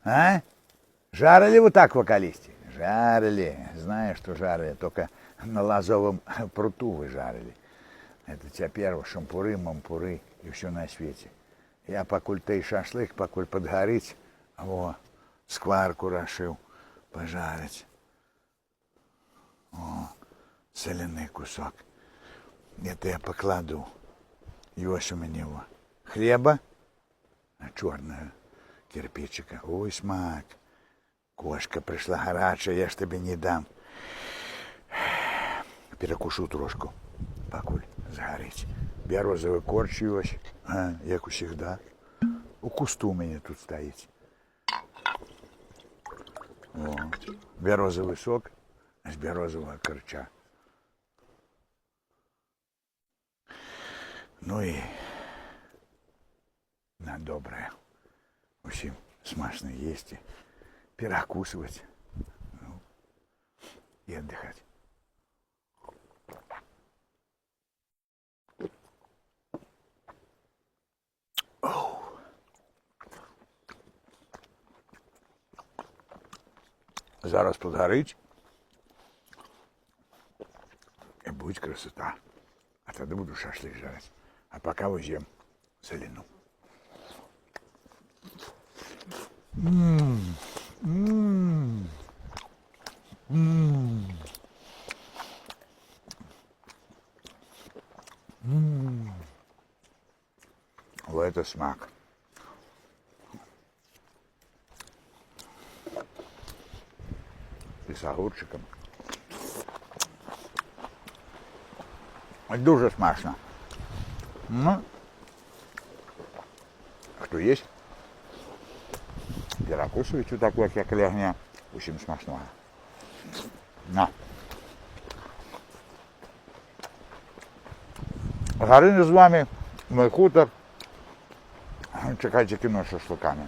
А? Жарили вот так в околисте? Жарили. Знаю, что жарили. Только на лазовом пруту вы жарили. Это теперь шампуры, мампуры и все на свете. Я покуль той шашлык, покуль подгорить, скварку решил пожарить. О, соляный кусок. Это я покладу. Есть у меня его. Хлеба, черного кирпичика. Ой, смак. Кошка пришла горячая, я ж тебе не дам. Перекушу трошку, покуль згорить. Березовий корч ось, як усегда. У кусту у мене тут стоїть. О, березовий сок з березового корча. Ну і на доброе. Усім смачно їсти, перекусывать, ну, и отдыхать. Зараз подгорить, и будет красота. А тогда буду шашлык жарить. А пока возьмем соляну. Вот это смак. И с огурчиком. Дуже смачно. Ну, хто є? Перекусують так, як лягня. Усім смачного. На. Гарини з вами, мой хутор. Чекайте кіно з шашликами.